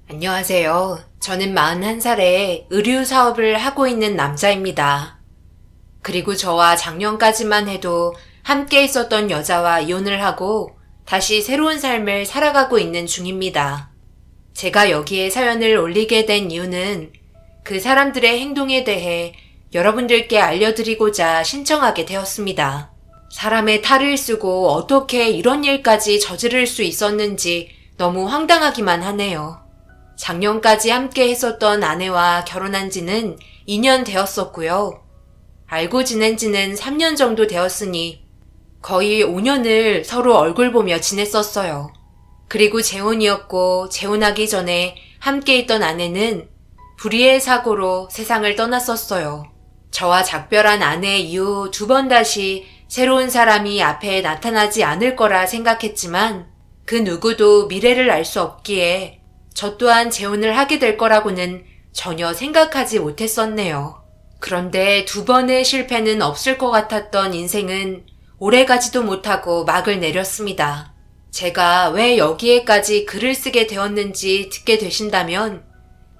안녕하세요. 저는 41살에 의류 사업을 하고 있는 남자입니다. 그리고 저와 작년까지만 해도 함께 있었던 여자와 이혼을 하고 다시 새로운 삶을 살아가고 있는 중입니다. 제가 여기에 사연을 올리게 된 이유는 그 사람들의 행동에 대해 여러분들께 알려드리고자 신청하게 되었습니다. 사람의 탈을 쓰고 어떻게 이런 일까지 저지를 수 있었는지 너무 황당하기만 하네요. 작년까지 함께 했었던 아내와 결혼한 지는 2년 되었었고요. 알고 지낸 지는 3년 정도 되었으니 거의 5년을 서로 얼굴 보며 지냈었어요. 그리고 재혼이었고 재혼하기 전에 함께 있던 아내는 불의의 사고로 세상을 떠났었어요. 저와 작별한 아내 이후 2번 다시 새로운 사람이 앞에 나타나지 않을 거라 생각했지만 그 누구도 미래를 알 수 없기에 저 또한 재혼을 하게 될 거라고는 전혀 생각하지 못했었네요. 그런데 2번의 실패는 없을 것 같았던 인생은 오래가지도 못하고 막을 내렸습니다. 제가 왜 여기에까지 글을 쓰게 되었는지 듣게 되신다면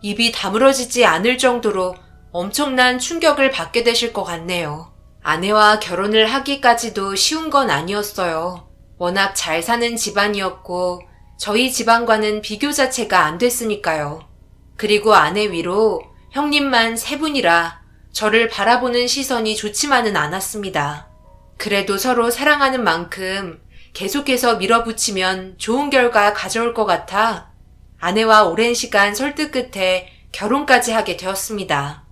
입이 다물어지지 않을 정도로 엄청난 충격을 받게 되실 것 같네요. 아내와 결혼을 하기까지도 쉬운 건 아니었어요. 워낙 잘 사는 집안이었고 저희 집안과는 비교 자체가 안 됐으니까요. 그리고 아내 위로 형님만 3분이라 저를 바라보는 시선이 좋지만은 않았습니다. 그래도 서로 사랑하는 만큼 계속해서 밀어붙이면 좋은 결과 가져올 것 같아 아내와 오랜 시간 설득 끝에 결혼까지 하게 되었습니다.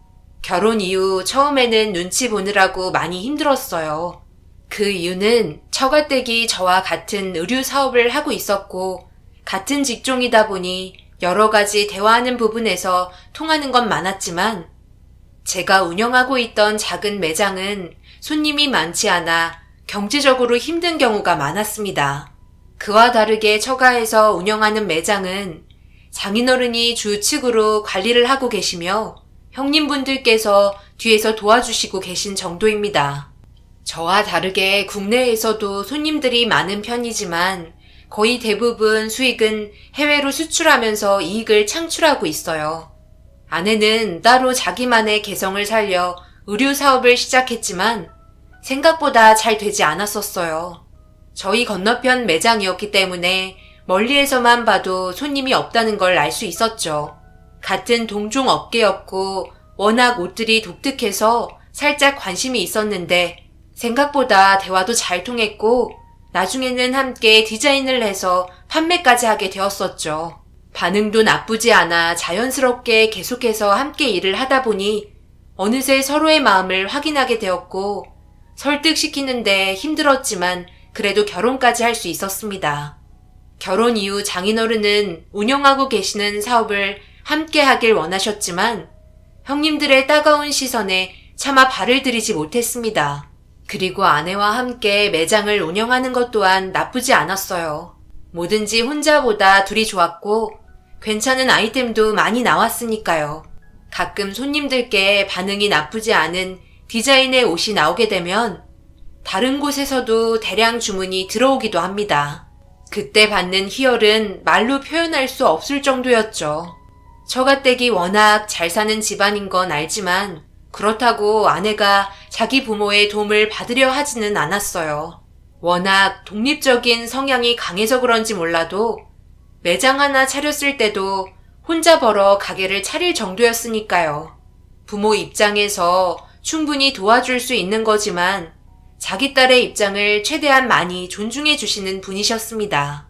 결혼 이후 처음에는 눈치 보느라고 많이 힘들었어요. 그 이유는 처가댁이 저와 같은 의류 사업을 하고 있었고 같은 직종이다 보니 여러 가지 대화하는 부분에서 통하는 건 많았지만 제가 운영하고 있던 작은 매장은 손님이 많지 않아 경제적으로 힘든 경우가 많았습니다. 그와 다르게 처가에서 운영하는 매장은 장인어른이 주측으로 관리를 하고 계시며 형님분들께서 뒤에서 도와주시고 계신 정도입니다. 저와 다르게 국내에서도 손님들이 많은 편이지만 거의 대부분 수익은 해외로 수출하면서 이익을 창출하고 있어요. 아내는 따로 자기만의 개성을 살려 의류 사업을 시작했지만 생각보다 잘 되지 않았었어요. 저희 건너편 매장이었기 때문에 멀리에서만 봐도 손님이 없다는 걸 알 수 있었죠. 같은 동종 업계였고 워낙 옷들이 독특해서 살짝 관심이 있었는데 생각보다 대화도 잘 통했고 나중에는 함께 디자인을 해서 판매까지 하게 되었었죠. 반응도 나쁘지 않아 자연스럽게 계속해서 함께 일을 하다 보니 어느새 서로의 마음을 확인하게 되었고 설득시키는데 힘들었지만 그래도 결혼까지 할 수 있었습니다. 결혼 이후 장인어른은 운영하고 계시는 사업을 함께 하길 원하셨지만 형님들의 따가운 시선에 차마 발을 들이지 못했습니다. 그리고 아내와 함께 매장을 운영하는 것 또한 나쁘지 않았어요. 뭐든지 혼자보다 둘이 좋았고 괜찮은 아이템도 많이 나왔으니까요. 가끔 손님들께 반응이 나쁘지 않은 디자인의 옷이 나오게 되면 다른 곳에서도 대량 주문이 들어오기도 합니다. 그때 받는 희열은 말로 표현할 수 없을 정도였죠. 처가댁이 워낙 잘 사는 집안인 건 알지만 그렇다고 아내가 자기 부모의 도움을 받으려 하지는 않았어요. 워낙 독립적인 성향이 강해서 그런지 몰라도 매장 하나 차렸을 때도 혼자 벌어 가게를 차릴 정도였으니까요. 부모 입장에서 충분히 도와줄 수 있는 거지만 자기 딸의 입장을 최대한 많이 존중해 주시는 분이셨습니다.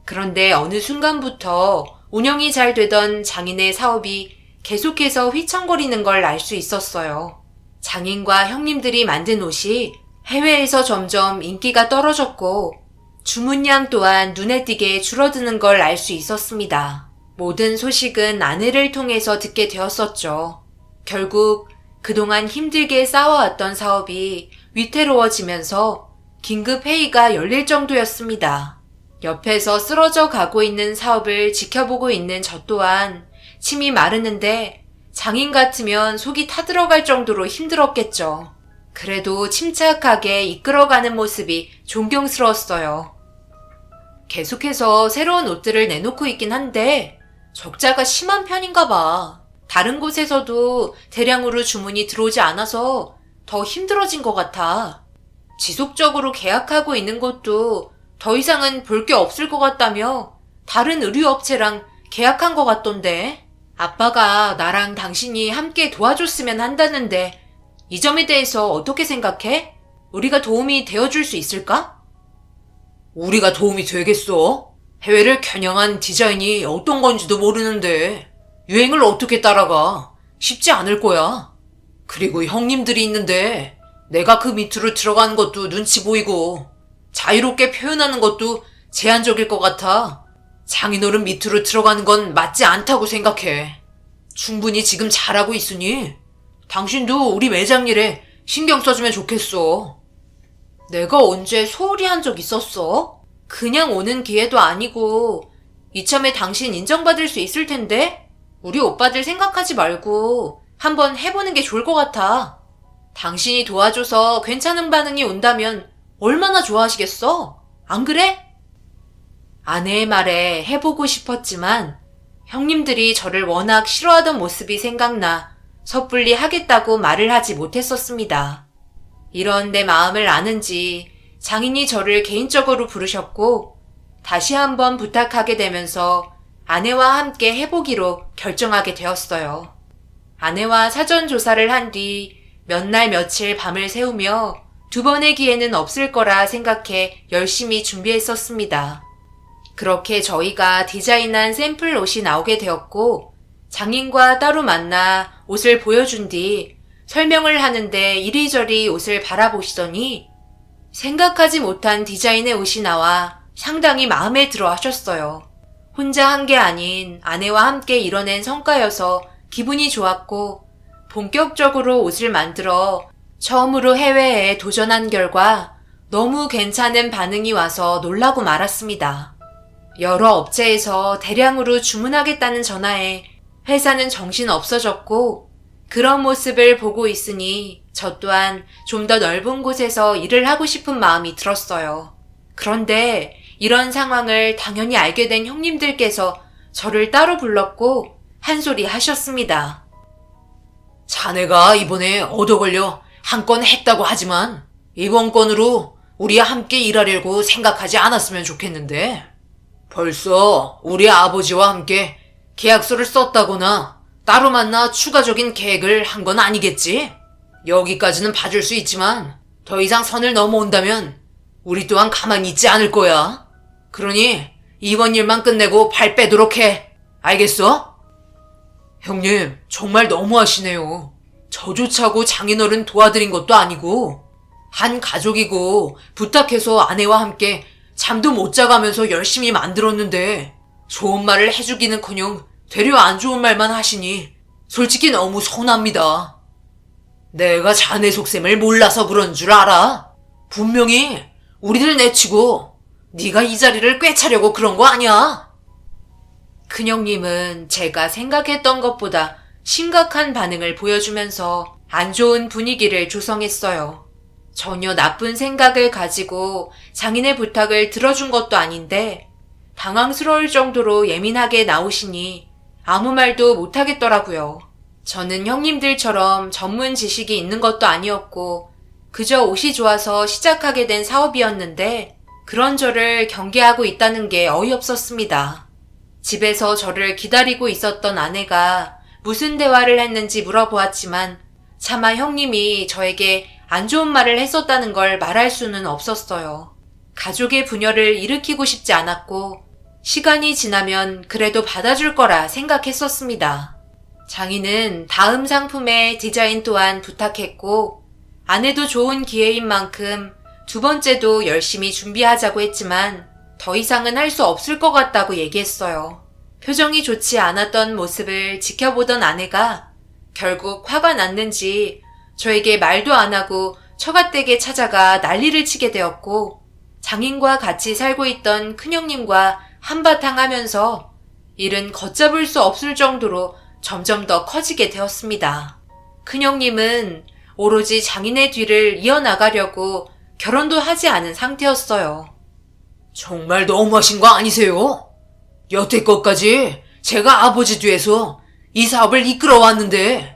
그런데 어느 순간부터 운영이 잘 되던 장인의 사업이 계속해서 휘청거리는 걸 알 수 있었어요. 장인과 형님들이 만든 옷이 해외에서 점점 인기가 떨어졌고 주문량 또한 눈에 띄게 줄어드는 걸 알 수 있었습니다. 모든 소식은 아내를 통해서 듣게 되었었죠. 결국 그동안 힘들게 쌓아왔던 사업이 위태로워지면서 긴급 회의가 열릴 정도였습니다. 옆에서 쓰러져 가고 있는 사업을 지켜보고 있는 저 또한 침이 마르는데 장인 같으면 속이 타들어갈 정도로 힘들었겠죠. 그래도 침착하게 이끌어가는 모습이 존경스러웠어요. 계속해서 새로운 옷들을 내놓고 있긴 한데 적자가 심한 편인가 봐. 다른 곳에서도 대량으로 주문이 들어오지 않아서 더 힘들어진 것 같아. 지속적으로 계약하고 있는 곳도 더 이상은 볼 게 없을 것 같다며 다른 의류업체랑 계약한 것 같던데. 아빠가 나랑 당신이 함께 도와줬으면 한다는데 이 점에 대해서 어떻게 생각해? 우리가 도움이 되어줄 수 있을까? 우리가 도움이 되겠어? 해외를 겨냥한 디자인이 어떤 건지도 모르는데 유행을 어떻게 따라가? 쉽지 않을 거야. 그리고 형님들이 있는데 내가 그 밑으로 들어가는 것도 눈치 보이고 자유롭게 표현하는 것도 제한적일 것 같아. 장인어른 밑으로 들어가는 건 맞지 않다고 생각해. 충분히 지금 잘하고 있으니 당신도 우리 매장 일에 신경 써주면 좋겠어. 내가 언제 소홀히 한 적 있었어? 그냥 오는 기회도 아니고 이참에 당신 인정받을 수 있을 텐데 우리 오빠들 생각하지 말고 한번 해보는 게 좋을 것 같아. 당신이 도와줘서 괜찮은 반응이 온다면 얼마나 좋아하시겠어? 안 그래? 아내의 말에 해보고 싶었지만 형님들이 저를 워낙 싫어하던 모습이 생각나 섣불리 하겠다고 말을 하지 못했었습니다. 이런 내 마음을 아는지 장인이 저를 개인적으로 부르셨고 다시 한번 부탁하게 되면서 아내와 함께 해보기로 결정하게 되었어요. 아내와 사전 조사를 한 뒤 몇 날 며칠 밤을 새우며 두 번의 기회는 없을 거라 생각해 열심히 준비했었습니다. 그렇게 저희가 디자인한 샘플 옷이 나오게 되었고 장인과 따로 만나 옷을 보여준 뒤 설명을 하는데 이리저리 옷을 바라보시더니 생각하지 못한 디자인의 옷이 나와 상당히 마음에 들어 하셨어요. 혼자 한 게 아닌 아내와 함께 이뤄낸 성과여서 기분이 좋았고 본격적으로 옷을 만들어 처음으로 해외에 도전한 결과 너무 괜찮은 반응이 와서 놀라고 말았습니다. 여러 업체에서 대량으로 주문하겠다는 전화에 회사는 정신 없어졌고 그런 모습을 보고 있으니 저 또한 좀 더 넓은 곳에서 일을 하고 싶은 마음이 들었어요. 그런데 이런 상황을 당연히 알게 된 형님들께서 저를 따로 불렀고 한 소리 하셨습니다. 자네가 이번에 얻어 걸려 한 건 했다고 하지만 이번 건으로 우리와 함께 일하려고 생각하지 않았으면 좋겠는데 벌써 우리 아버지와 함께 계약서를 썼다거나 따로 만나 추가적인 계획을 한 건 아니겠지? 여기까지는 봐줄 수 있지만 더 이상 선을 넘어온다면 우리 또한 가만히 있지 않을 거야. 그러니 이번 일만 끝내고 발 빼도록 해. 알겠어? 형님, 정말 너무하시네요. 저조차고 장인어른 도와드린 것도 아니고 한 가족이고 부탁해서 아내와 함께 잠도 못 자가면서 열심히 만들었는데 좋은 말을 해주기는커녕 되려 안 좋은 말만 하시니 솔직히 너무 서운합니다. 내가 자네 속셈을 몰라서 그런 줄 알아. 분명히 우리를 내치고 네가 이 자리를 꿰차려고 그런 거 아니야. 큰형님은 제가 생각했던 것보다 심각한 반응을 보여주면서 안 좋은 분위기를 조성했어요. 전혀 나쁜 생각을 가지고 장인의 부탁을 들어준 것도 아닌데 당황스러울 정도로 예민하게 나오시니 아무 말도 못하겠더라고요. 저는 형님들처럼 전문 지식이 있는 것도 아니었고 그저 옷이 좋아서 시작하게 된 사업이었는데 그런 저를 경계하고 있다는 게 어이없었습니다. 집에서 저를 기다리고 있었던 아내가 무슨 대화를 했는지 물어보았지만 차마 형님이 저에게 안 좋은 말을 했었다는 걸 말할 수는 없었어요. 가족의 분열을 일으키고 싶지 않았고 시간이 지나면 그래도 받아줄 거라 생각했었습니다. 장인은 다음 상품의 디자인 또한 부탁했고 아내도 좋은 기회인 만큼 두 번째도 열심히 준비하자고 했지만 더 이상은 할 수 없을 것 같다고 얘기했어요. 표정이 좋지 않았던 모습을 지켜보던 아내가 결국 화가 났는지 저에게 말도 안 하고 처갓댁에 찾아가 난리를 치게 되었고 장인과 같이 살고 있던 큰형님과 한바탕 하면서 일은 걷잡을 수 없을 정도로 점점 더 커지게 되었습니다. 큰형님은 오로지 장인의 뒤를 이어나가려고 결혼도 하지 않은 상태였어요. 정말 너무하신 거 아니세요? 여태껏까지 제가 아버지 뒤에서 이 사업을 이끌어왔는데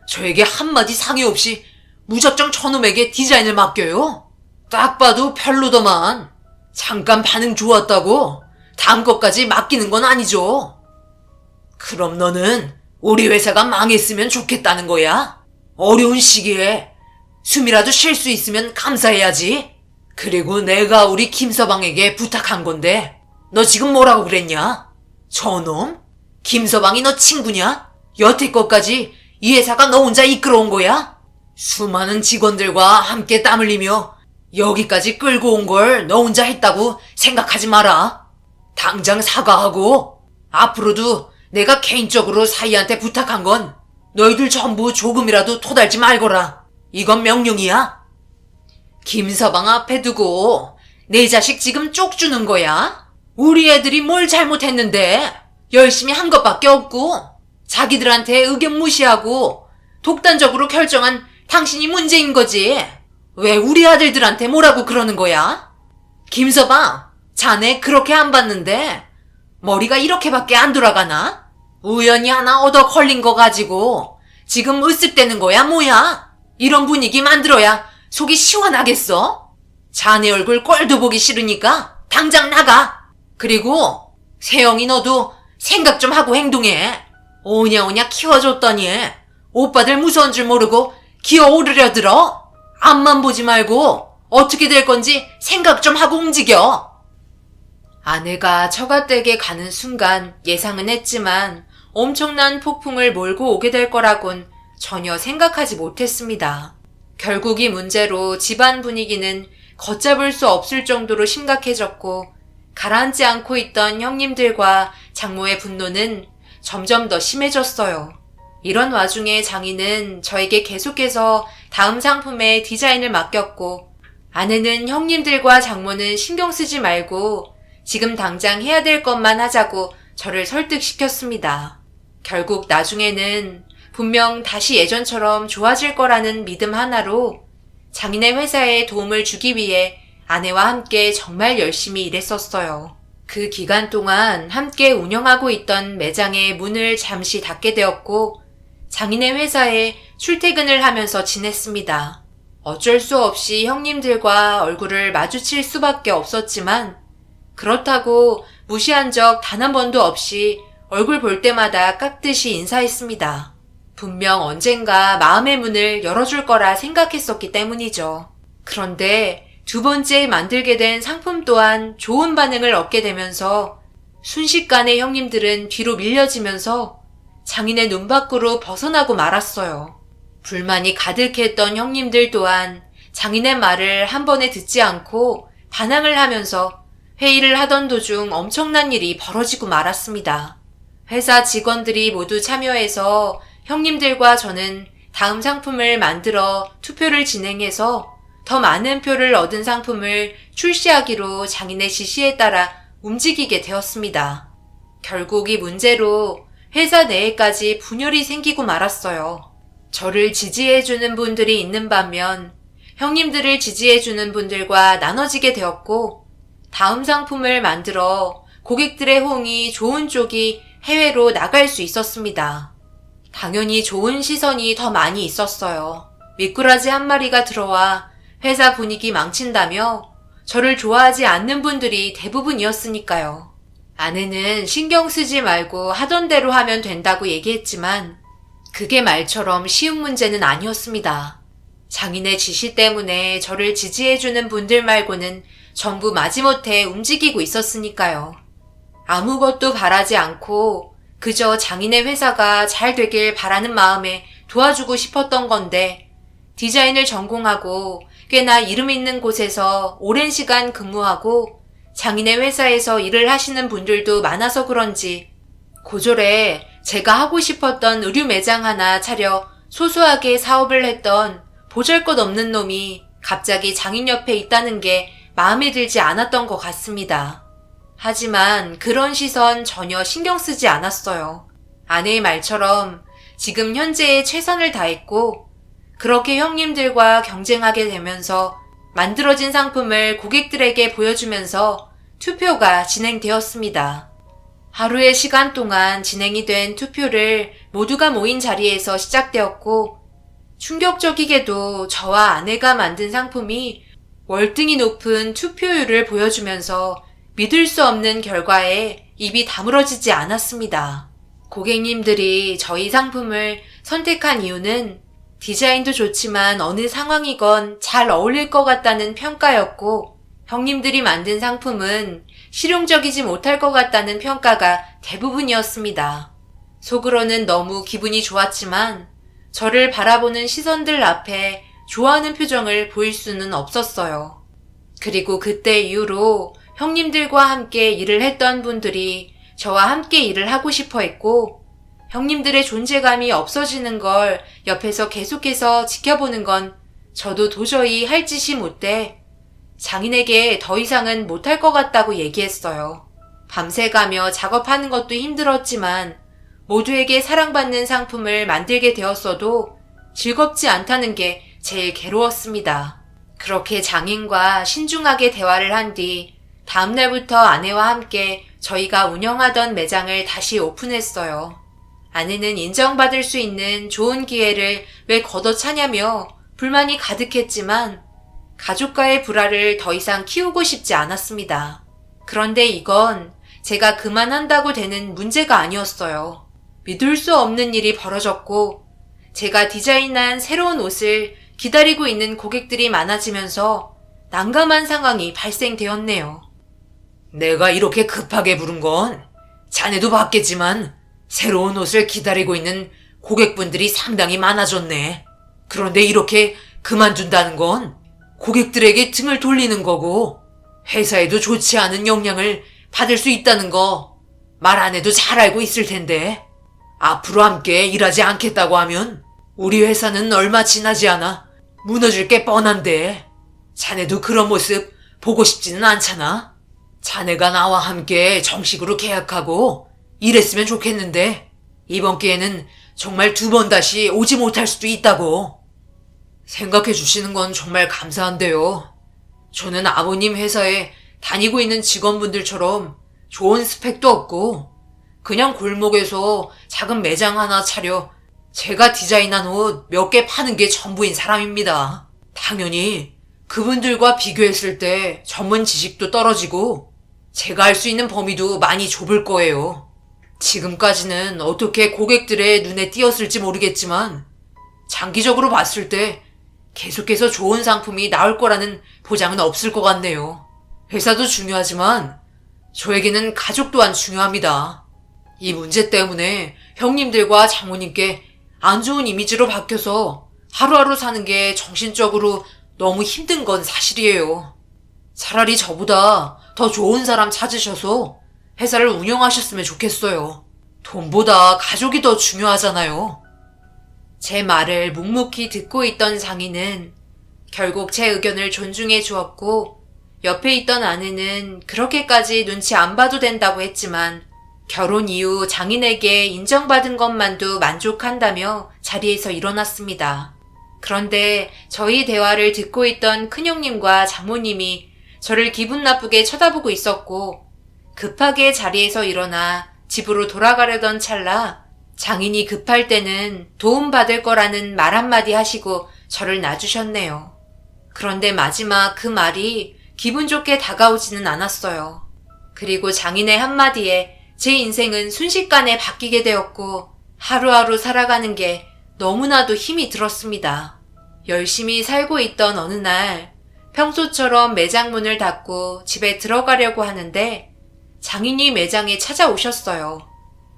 저에게 한마디 상의 없이 무작정 저놈에게 디자인을 맡겨요? 딱 봐도 별로더만. 잠깐 반응 좋았다고 다음 것까지 맡기는 건 아니죠. 그럼 너는 우리 회사가 망했으면 좋겠다는 거야? 어려운 시기에 숨이라도 쉴 수 있으면 감사해야지. 그리고 내가 우리 김서방에게 부탁한 건데 너 지금 뭐라고 그랬냐? 저놈? 김서방이 너 친구냐? 여태껏까지 이 회사가 너 혼자 이끌어온 거야? 수많은 직원들과 함께 땀 흘리며 여기까지 끌고 온 걸 너 혼자 했다고 생각하지 마라. 당장 사과하고 앞으로도 내가 개인적으로 사이한테 부탁한 건 너희들 전부 조금이라도 토달지 말거라. 이건 명령이야. 김서방 앞에 두고 내 자식 지금 쪽 주는 거야? 우리 애들이 뭘 잘못했는데 열심히 한 것밖에 없고 자기들한테 의견 무시하고 독단적으로 결정한 당신이 문제인 거지. 왜 우리 아들들한테 뭐라고 그러는 거야? 김서방, 자네 그렇게 안 봤는데 머리가 이렇게밖에 안 돌아가나? 우연히 하나 얻어 걸린 거 가지고 지금 으쓱대는 거야 뭐야? 이런 분위기 만들어야 속이 시원하겠어? 자네 얼굴 꼴도 보기 싫으니까 당장 나가. 그리고 세영이 너도 생각 좀 하고 행동해. 오냐오냐 키워줬더니 오빠들 무서운 줄 모르고 기어오르려 들어. 앞만 보지 말고 어떻게 될 건지 생각 좀 하고 움직여. 아내가 처갓댁에 가는 순간 예상은 했지만 엄청난 폭풍을 몰고 오게 될 거라곤 전혀 생각하지 못했습니다. 결국 이 문제로 집안 분위기는 걷잡을 수 없을 정도로 심각해졌고 가라앉지 않고 있던 형님들과 장모의 분노는 점점 더 심해졌어요. 이런 와중에 장인은 저에게 계속해서 다음 상품의 디자인을 맡겼고 아내는 형님들과 장모는 신경 쓰지 말고 지금 당장 해야 될 것만 하자고 저를 설득시켰습니다. 결국 나중에는 분명 다시 예전처럼 좋아질 거라는 믿음 하나로 장인의 회사에 도움을 주기 위해 아내와 함께 정말 열심히 일했었어요. 그 기간 동안 함께 운영하고 있던 매장의 문을 잠시 닫게 되었고 장인의 회사에 출퇴근을 하면서 지냈습니다. 어쩔 수 없이 형님들과 얼굴을 마주칠 수밖에 없었지만 그렇다고 무시한 적 단 한 번도 없이 얼굴 볼 때마다 깍듯이 인사했습니다. 분명 언젠가 마음의 문을 열어줄 거라 생각했었기 때문이죠. 그런데 두 번째 만들게 된 상품 또한 좋은 반응을 얻게 되면서 순식간에 형님들은 뒤로 밀려지면서 장인의 눈 밖으로 벗어나고 말았어요. 불만이 가득했던 형님들 또한 장인의 말을 한 번에 듣지 않고 반항을 하면서 회의를 하던 도중 엄청난 일이 벌어지고 말았습니다. 회사 직원들이 모두 참여해서 형님들과 저는 다음 상품을 만들어 투표를 진행해서 더 많은 표를 얻은 상품을 출시하기로 장인의 지시에 따라 움직이게 되었습니다. 결국 이 문제로 회사 내에까지 분열이 생기고 말았어요. 저를 지지해주는 분들이 있는 반면 형님들을 지지해주는 분들과 나눠지게 되었고 다음 상품을 만들어 고객들의 호응이 좋은 쪽이 해외로 나갈 수 있었습니다. 당연히 좋은 시선이 더 많이 있었어요. 미꾸라지 한 마리가 들어와 회사 분위기 망친다며 저를 좋아하지 않는 분들이 대부분이었으니까요. 아내는 신경 쓰지 말고 하던 대로 하면 된다고 얘기했지만 그게 말처럼 쉬운 문제는 아니었습니다. 장인의 지시 때문에 저를 지지해주는 분들 말고는 전부 마지못해 움직이고 있었으니까요. 아무것도 바라지 않고 그저 장인의 회사가 잘 되길 바라는 마음에 도와주고 싶었던 건데 디자인을 전공하고 꽤나 이름 있는 곳에서 오랜 시간 근무하고 장인의 회사에서 일을 하시는 분들도 많아서 그런지 고졸에 제가 하고 싶었던 의류 매장 하나 차려 소소하게 사업을 했던 보잘것없는 놈이 갑자기 장인 옆에 있다는 게 마음에 들지 않았던 것 같습니다. 하지만 그런 시선 전혀 신경 쓰지 않았어요. 아내의 말처럼 지금 현재의 최선을 다했고 그렇게 형님들과 경쟁하게 되면서 만들어진 상품을 고객들에게 보여주면서 투표가 진행되었습니다. 하루의 시간 동안 진행이 된 투표를 모두가 모인 자리에서 시작되었고, 충격적이게도 저와 아내가 만든 상품이 월등히 높은 투표율을 보여주면서 믿을 수 없는 결과에 입이 다물어지지 않았습니다. 고객님들이 저희 상품을 선택한 이유는 디자인도 좋지만 어느 상황이건 잘 어울릴 것 같다는 평가였고, 형님들이 만든 상품은 실용적이지 못할 것 같다는 평가가 대부분이었습니다. 속으로는 너무 기분이 좋았지만 저를 바라보는 시선들 앞에 좋아하는 표정을 보일 수는 없었어요. 그리고 그때 이후로 형님들과 함께 일을 했던 분들이 저와 함께 일을 하고 싶어 했고, 형님들의 존재감이 없어지는 걸 옆에서 계속해서 지켜보는 건 저도 도저히 할 짓이 못돼 장인에게 더 이상은 못할 것 같다고 얘기했어요. 밤새가며 작업하는 것도 힘들었지만 모두에게 사랑받는 상품을 만들게 되었어도 즐겁지 않다는 게 제일 괴로웠습니다. 그렇게 장인과 신중하게 대화를 한 뒤 다음날부터 아내와 함께 저희가 운영하던 매장을 다시 오픈했어요. 아내는 인정받을 수 있는 좋은 기회를 왜 걷어차냐며 불만이 가득했지만 가족과의 불화를 더 이상 키우고 싶지 않았습니다. 그런데 이건 제가 그만한다고 되는 문제가 아니었어요. 믿을 수 없는 일이 벌어졌고 제가 디자인한 새로운 옷을 기다리고 있는 고객들이 많아지면서 난감한 상황이 발생되었네요. 내가 이렇게 급하게 부른 건 자네도 봤겠지만 새로운 옷을 기다리고 있는 고객분들이 상당히 많아졌네. 그런데 이렇게 그만둔다는 건 고객들에게 등을 돌리는 거고 회사에도 좋지 않은 영향을 받을 수 있다는 거 말 안 해도 잘 알고 있을 텐데 앞으로 함께 일하지 않겠다고 하면 우리 회사는 얼마 지나지 않아 무너질 게 뻔한데 자네도 그런 모습 보고 싶지는 않잖아. 자네가 나와 함께 정식으로 계약하고 일했으면 좋겠는데 이번 기회는 정말 2번 다시 오지 못할 수도 있다고. 생각해 주시는 건 정말 감사한데요. 저는 아버님 회사에 다니고 있는 직원분들처럼 좋은 스펙도 없고 그냥 골목에서 작은 매장 하나 차려 제가 디자인한 옷 몇 개 파는 게 전부인 사람입니다. 당연히 그분들과 비교했을 때 전문 지식도 떨어지고 제가 할 수 있는 범위도 많이 좁을 거예요. 지금까지는 어떻게 고객들의 눈에 띄었을지 모르겠지만 장기적으로 봤을 때 계속해서 좋은 상품이 나올 거라는 보장은 없을 것 같네요. 회사도 중요하지만 저에게는 가족 또한 중요합니다. 이 문제 때문에 형님들과 장모님께 안 좋은 이미지로 바뀌어서 하루하루 사는 게 정신적으로 너무 힘든 건 사실이에요. 차라리 저보다 더 좋은 사람 찾으셔서 회사를 운영하셨으면 좋겠어요. 돈보다 가족이 더 중요하잖아요. 제 말을 묵묵히 듣고 있던 장인은 결국 제 의견을 존중해 주었고 옆에 있던 아내는 그렇게까지 눈치 안 봐도 된다고 했지만 결혼 이후 장인에게 인정받은 것만도 만족한다며 자리에서 일어났습니다. 그런데 저희 대화를 듣고 있던 큰형님과 장모님이 저를 기분 나쁘게 쳐다보고 있었고 급하게 자리에서 일어나 집으로 돌아가려던 찰나 장인이 급할 때는 도움받을 거라는 말 한마디 하시고 저를 놔주셨네요. 그런데 마지막 그 말이 기분 좋게 다가오지는 않았어요. 그리고 장인의 한마디에 제 인생은 순식간에 바뀌게 되었고 하루하루 살아가는 게 너무나도 힘이 들었습니다. 열심히 살고 있던 어느 날 평소처럼 매장 문을 닫고 집에 들어가려고 하는데 장인이 매장에 찾아오셨어요.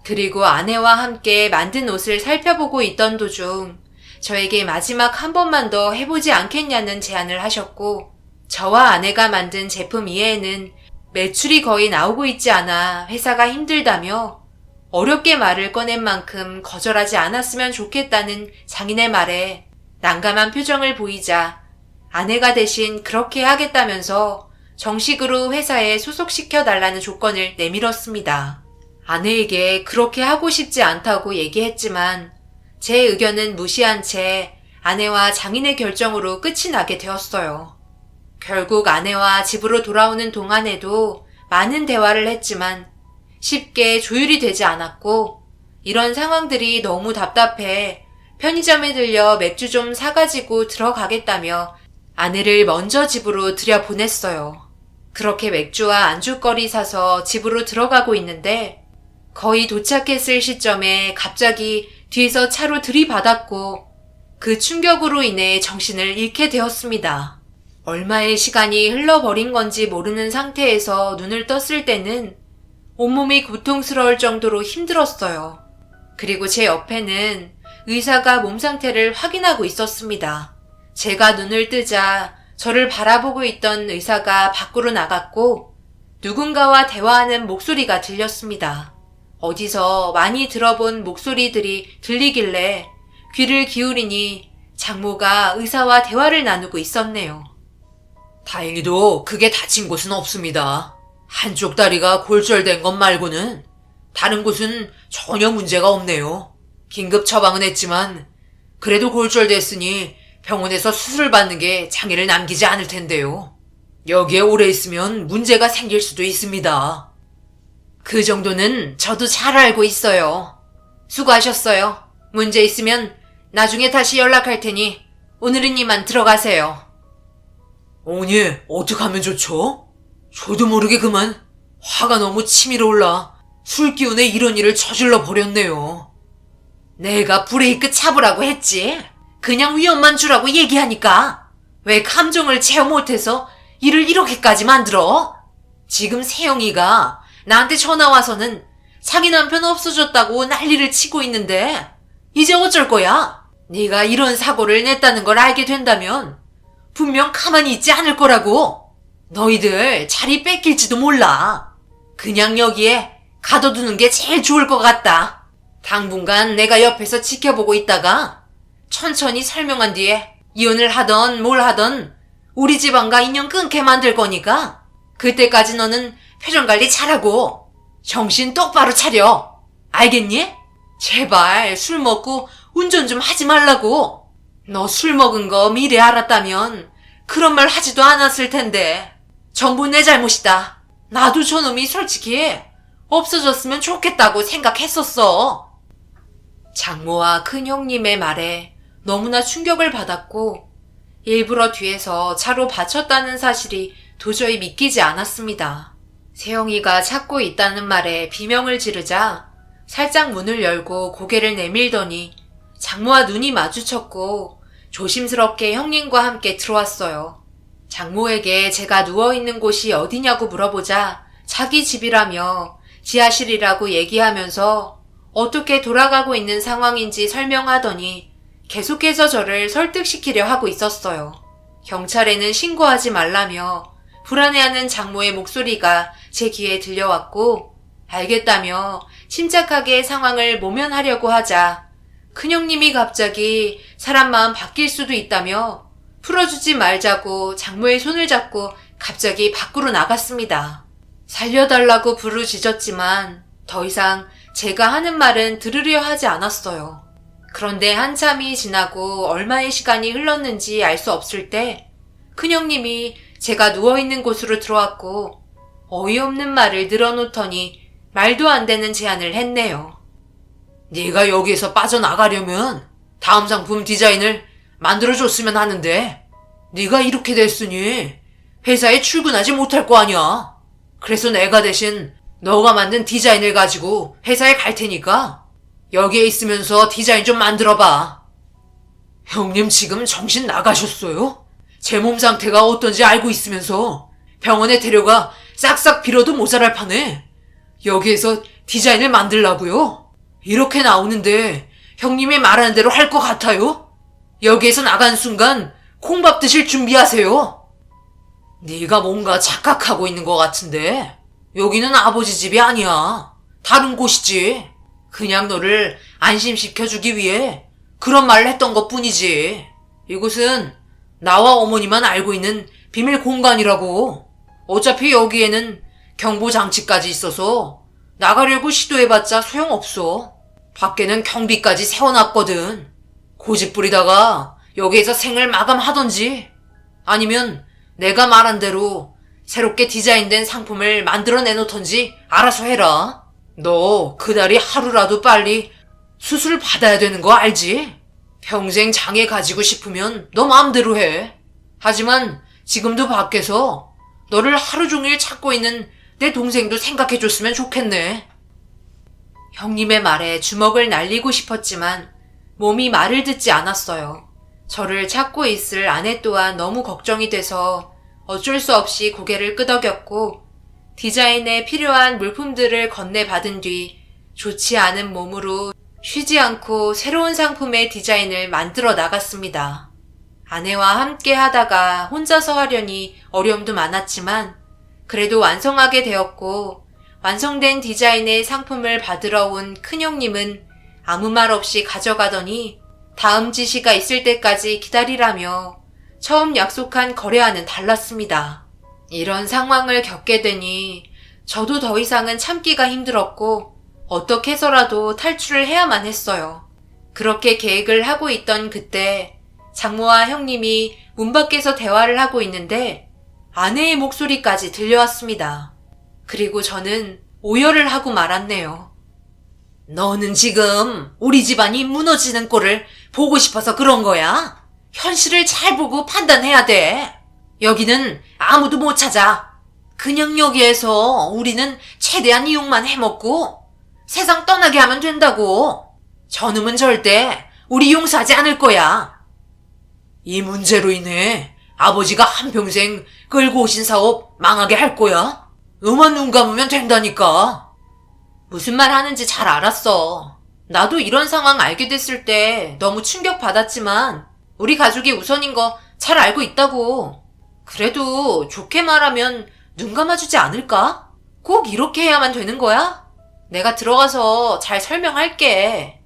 그리고 아내와 함께 만든 옷을 살펴보고 있던 도중 저에게 마지막 한 번만 더 해보지 않겠냐는 제안을 하셨고 저와 아내가 만든 제품 이외에는 매출이 거의 나오고 있지 않아 회사가 힘들다며 어렵게 말을 꺼낸 만큼 거절하지 않았으면 좋겠다는 장인의 말에 난감한 표정을 보이자 아내가 대신 그렇게 하겠다면서 정식으로 회사에 소속시켜 달라는 조건을 내밀었습니다. 아내에게 그렇게 하고 싶지 않다고 얘기했지만 제 의견은 무시한 채 아내와 장인의 결정으로 끝이 나게 되었어요. 결국 아내와 집으로 돌아오는 동안에도 많은 대화를 했지만 쉽게 조율이 되지 않았고 이런 상황들이 너무 답답해 편의점에 들려 맥주 좀 사가지고 들어가겠다며 아내를 먼저 집으로 들여보냈어요. 그렇게 맥주와 안주거리 사서 집으로 들어가고 있는데 거의 도착했을 시점에 갑자기 뒤에서 차로 들이받았고 그 충격으로 인해 정신을 잃게 되었습니다. 얼마의 시간이 흘러버린 건지 모르는 상태에서 눈을 떴을 때는 온몸이 고통스러울 정도로 힘들었어요. 그리고 제 옆에는 의사가 몸 상태를 확인하고 있었습니다. 제가 눈을 뜨자 저를 바라보고 있던 의사가 밖으로 나갔고 누군가와 대화하는 목소리가 들렸습니다. 어디서 많이 들어본 목소리들이 들리길래 귀를 기울이니 장모가 의사와 대화를 나누고 있었네요. 다행히도 크게 다친 곳은 없습니다. 한쪽 다리가 골절된 것 말고는 다른 곳은 전혀 문제가 없네요. 긴급 처방은 했지만 그래도 골절됐으니 병원에서 수술 받는 게 장애를 남기지 않을 텐데요. 여기에 오래 있으면 문제가 생길 수도 있습니다. 그 정도는 저도 잘 알고 있어요. 수고하셨어요. 문제 있으면 나중에 다시 연락할 테니 오늘은 이만 들어가세요. 어머니, 어떡하면 좋죠? 저도 모르게 그만 화가 너무 치밀어 올라 술 기운에 이런 일을 저질러 버렸네요. 내가 브레이크 잡으라고 했지. 그냥 위험만 주라고 얘기하니까 왜 감정을 제어 못해서 일을 이렇게까지 만들어? 지금 세영이가 나한테 전화 와서는 자기 남편 없어졌다고 난리를 치고 있는데 이제 어쩔 거야? 네가 이런 사고를 냈다는 걸 알게 된다면 분명 가만히 있지 않을 거라고. 너희들 자리 뺏길지도 몰라. 그냥 여기에 가둬두는 게 제일 좋을 것 같다. 당분간 내가 옆에서 지켜보고 있다가 천천히 설명한 뒤에 이혼을 하던 뭘 하던 우리 집안과 인연 끊게 만들 거니까 그때까지 너는 표정관리 잘하고 정신 똑바로 차려. 알겠니? 제발 술 먹고 운전 좀 하지 말라고. 너 술 먹은 거 미리 알았다면 그런 말 하지도 않았을 텐데. 전부 내 잘못이다. 나도 저놈이 솔직히 없어졌으면 좋겠다고 생각했었어. 장모와 큰형님의 말에 너무나 충격을 받았고 일부러 뒤에서 차로 받쳤다는 사실이 도저히 믿기지 않았습니다. 세영이가 찾고 있다는 말에 비명을 지르자 살짝 문을 열고 고개를 내밀더니 장모와 눈이 마주쳤고 조심스럽게 형님과 함께 들어왔어요. 장모에게 제가 누워있는 곳이 어디냐고 물어보자 자기 집이라며 지하실이라고 얘기하면서 어떻게 돌아가고 있는 상황인지 설명하더니 계속해서 저를 설득시키려 하고 있었어요. 경찰에는 신고하지 말라며 불안해하는 장모의 목소리가 제 귀에 들려왔고 알겠다며 침착하게 상황을 모면하려고 하자 큰형님이 갑자기 사람 마음 바뀔 수도 있다며 풀어주지 말자고 장모의 손을 잡고 갑자기 밖으로 나갔습니다. 살려달라고 부르짖었지만 더 이상 제가 하는 말은 들으려 하지 않았어요. 그런데 한참이 지나고 얼마의 시간이 흘렀는지 알 수 없을 때 큰형님이 제가 누워있는 곳으로 들어왔고 어이없는 말을 늘어놓더니 말도 안 되는 제안을 했네요. 네가 여기에서 빠져나가려면 다음 상품 디자인을 만들어줬으면 하는데 네가 이렇게 됐으니 회사에 출근하지 못할 거 아니야. 그래서 내가 대신 너가 만든 디자인을 가지고 회사에 갈 테니까 여기에 있으면서 디자인 좀 만들어봐. 형님 지금 정신 나가셨어요? 제 몸 상태가 어떤지 알고 있으면서 병원에 데려가 싹싹 빌어도 모자랄 판에 여기에서 디자인을 만들라고요? 이렇게 나오는데 형님이 말하는 대로 할 것 같아요? 여기에서 나간 순간 콩밥 드실 준비하세요. 네가 뭔가 착각하고 있는 것 같은데 여기는 아버지 집이 아니야. 다른 곳이지. 그냥 너를 안심시켜주기 위해 그런 말을 했던 것 뿐이지. 이곳은 나와 어머니만 알고 있는 비밀 공간이라고. 어차피 여기에는 경보장치까지 있어서 나가려고 시도해봤자 소용없어. 밖에는 경비까지 세워놨거든. 고집 부리다가 여기에서 생을 마감하던지 아니면 내가 말한 대로 새롭게 디자인된 상품을 만들어 내놓던지 알아서 해라. 너 그다리 하루라도 빨리 수술 받아야 되는 거 알지? 평생 장애 가지고 싶으면 너 마음대로 해. 하지만 지금도 밖에서 너를 하루 종일 찾고 있는 내 동생도 생각해줬으면 좋겠네. 형님의 말에 주먹을 날리고 싶었지만 몸이 말을 듣지 않았어요. 저를 찾고 있을 아내 또한 너무 걱정이 돼서 어쩔 수 없이 고개를 끄덕였고 디자인에 필요한 물품들을 건네받은 뒤 좋지 않은 몸으로 쉬지 않고 새로운 상품의 디자인을 만들어 나갔습니다. 아내와 함께 하다가 혼자서 하려니 어려움도 많았지만 그래도 완성하게 되었고 완성된 디자인의 상품을 받으러 온 큰형님은 아무 말 없이 가져가더니 다음 지시가 있을 때까지 기다리라며 처음 약속한 거래와는 달랐습니다. 이런 상황을 겪게 되니 저도 더 이상은 참기가 힘들었고 어떻게 해서라도 탈출을 해야만 했어요. 그렇게 계획을 하고 있던 그때 장모와 형님이 문 밖에서 대화를 하고 있는데 아내의 목소리까지 들려왔습니다. 그리고 저는 오열을 하고 말았네요. 너는 지금 우리 집안이 무너지는 꼴을 보고 싶어서 그런 거야? 현실을 잘 보고 판단해야 돼. 여기는 아무도 못 찾아. 그냥 여기에서 우리는 최대한 이용만 해먹고 세상 떠나게 하면 된다고. 저놈은 절대 우리 용서하지 않을 거야. 이 문제로 인해 아버지가 한평생 끌고 오신 사업 망하게 할 거야. 너만 눈 감으면 된다니까. 무슨 말 하는지 잘 알았어. 나도 이런 상황 알게 됐을 때 너무 충격받았지만 우리 가족이 우선인 거 잘 알고 있다고. 그래도 좋게 말하면 눈 감아주지 않을까? 꼭 이렇게 해야만 되는 거야? 내가 들어가서 잘 설명할게.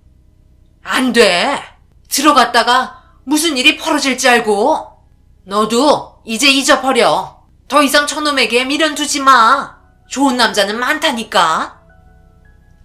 안 돼. 들어갔다가 무슨 일이 벌어질지 알고. 너도 이제 잊어버려. 더 이상 저놈에게 미련 두지 마. 좋은 남자는 많다니까.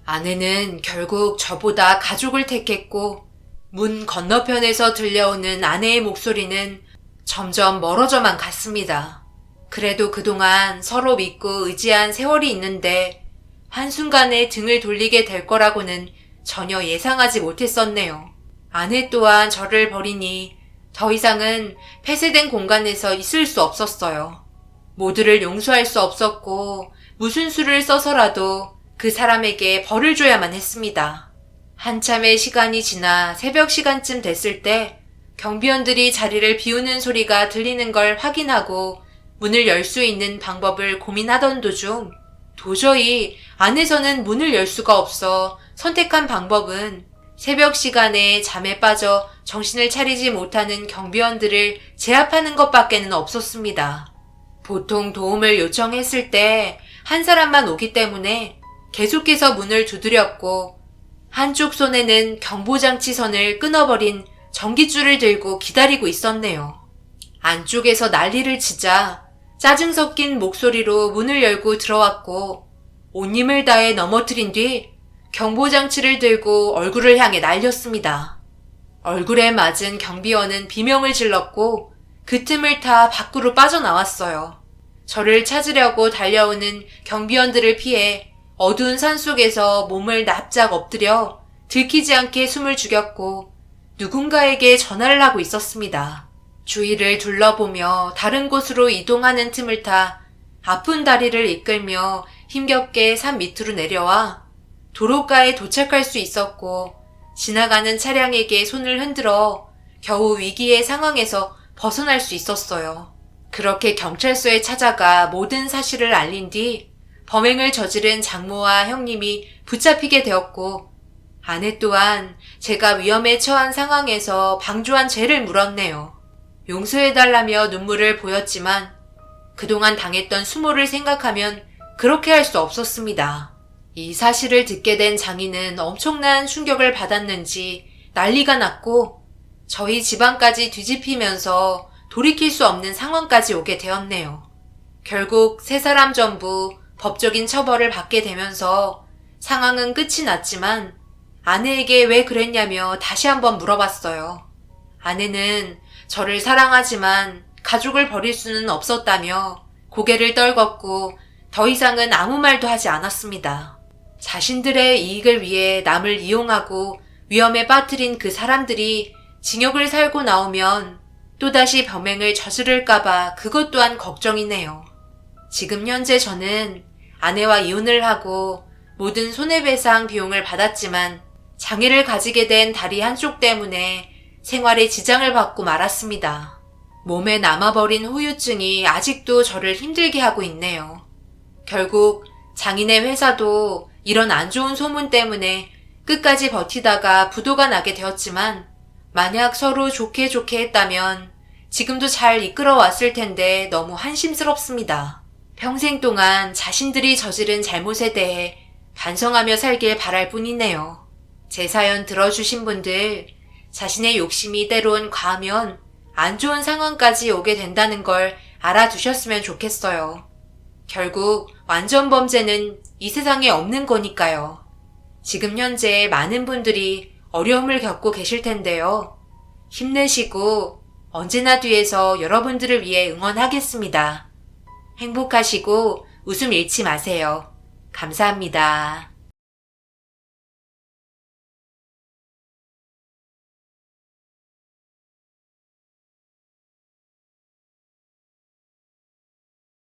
아내는 결국 저보다 가족을 택했고 문 건너편에서 들려오는 아내의 목소리는 점점 멀어져만 갔습니다. 그래도 그동안 서로 믿고 의지한 세월이 있는데 한순간에 등을 돌리게 될 거라고는 전혀 예상하지 못했었네요. 아내 또한 저를 버리니 더 이상은 폐쇄된 공간에서 있을 수 없었어요. 모두를 용서할 수 없었고 무슨 수를 써서라도 그 사람에게 벌을 줘야만 했습니다. 한참의 시간이 지나 새벽 시간쯤 됐을 때 경비원들이 자리를 비우는 소리가 들리는 걸 확인하고 문을 열 수 있는 방법을 고민하던 도중 도저히 안에서는 문을 열 수가 없어 선택한 방법은 새벽 시간에 잠에 빠져 정신을 차리지 못하는 경비원들을 제압하는 것밖에는 없었습니다. 보통 도움을 요청했을 때 한 사람만 오기 때문에 계속해서 문을 두드렸고 한쪽 손에는 경보장치 선을 끊어버린 전깃줄을 들고 기다리고 있었네요. 안쪽에서 난리를 치자 짜증 섞인 목소리로 문을 열고 들어왔고 온 힘을 다해 넘어뜨린 뒤 경보장치를 들고 얼굴을 향해 날렸습니다. 얼굴에 맞은 경비원은 비명을 질렀고 그 틈을 타 밖으로 빠져나왔어요. 저를 찾으려고 달려오는 경비원들을 피해 어두운 산속에서 몸을 납작 엎드려 들키지 않게 숨을 죽였고 누군가에게 전화를 하고 있었습니다. 주위를 둘러보며 다른 곳으로 이동하는 틈을 타 아픈 다리를 이끌며 힘겹게 산 밑으로 내려와 도로가에 도착할 수 있었고 지나가는 차량에게 손을 흔들어 겨우 위기의 상황에서 벗어날 수 있었어요. 그렇게 경찰서에 찾아가 모든 사실을 알린 뒤 범행을 저지른 장모와 형님이 붙잡히게 되었고 아내 또한 제가 위험에 처한 상황에서 방조한 죄를 물었네요. 용서해달라며 눈물을 보였지만 그동안 당했던 수모를 생각하면 그렇게 할 수 없었습니다. 이 사실을 듣게 된 장인은 엄청난 충격을 받았는지 난리가 났고 저희 집안까지 뒤집히면서 돌이킬 수 없는 상황까지 오게 되었네요. 결국 세 사람 전부 법적인 처벌을 받게 되면서 상황은 끝이 났지만 아내에게 왜 그랬냐며 다시 한번 물어봤어요. 아내는 저를 사랑하지만 가족을 버릴 수는 없었다며 고개를 떨궜고 더 이상은 아무 말도 하지 않았습니다. 자신들의 이익을 위해 남을 이용하고 위험에 빠뜨린 그 사람들이 징역을 살고 나오면 또다시 범행을 저지를까봐 그것 또한 걱정이네요. 지금 현재 저는 아내와 이혼을 하고 모든 손해배상 비용을 받았지만 장애를 가지게 된 다리 한쪽 때문에 생활에 지장을 받고 말았습니다. 몸에 남아버린 후유증이 아직도 저를 힘들게 하고 있네요. 결국 장인의 회사도 이런 안 좋은 소문 때문에 끝까지 버티다가 부도가 나게 되었지만 만약 서로 좋게 했다면 지금도 잘 이끌어 왔을 텐데 너무 한심스럽습니다. 평생 동안 자신들이 저지른 잘못에 대해 반성하며 살길 바랄 뿐이네요. 제 사연 들어주신 분들, 자신의 욕심이 때론 과하면 안 좋은 상황까지 오게 된다는 걸 알아두셨으면 좋겠어요. 결국 완전 범죄는 이 세상에 없는 거니까요. 지금 현재 많은 분들이 어려움을 겪고 계실 텐데요. 힘내시고 언제나 뒤에서 여러분들을 위해 응원하겠습니다. 행복하시고 웃음 잃지 마세요. 감사합니다.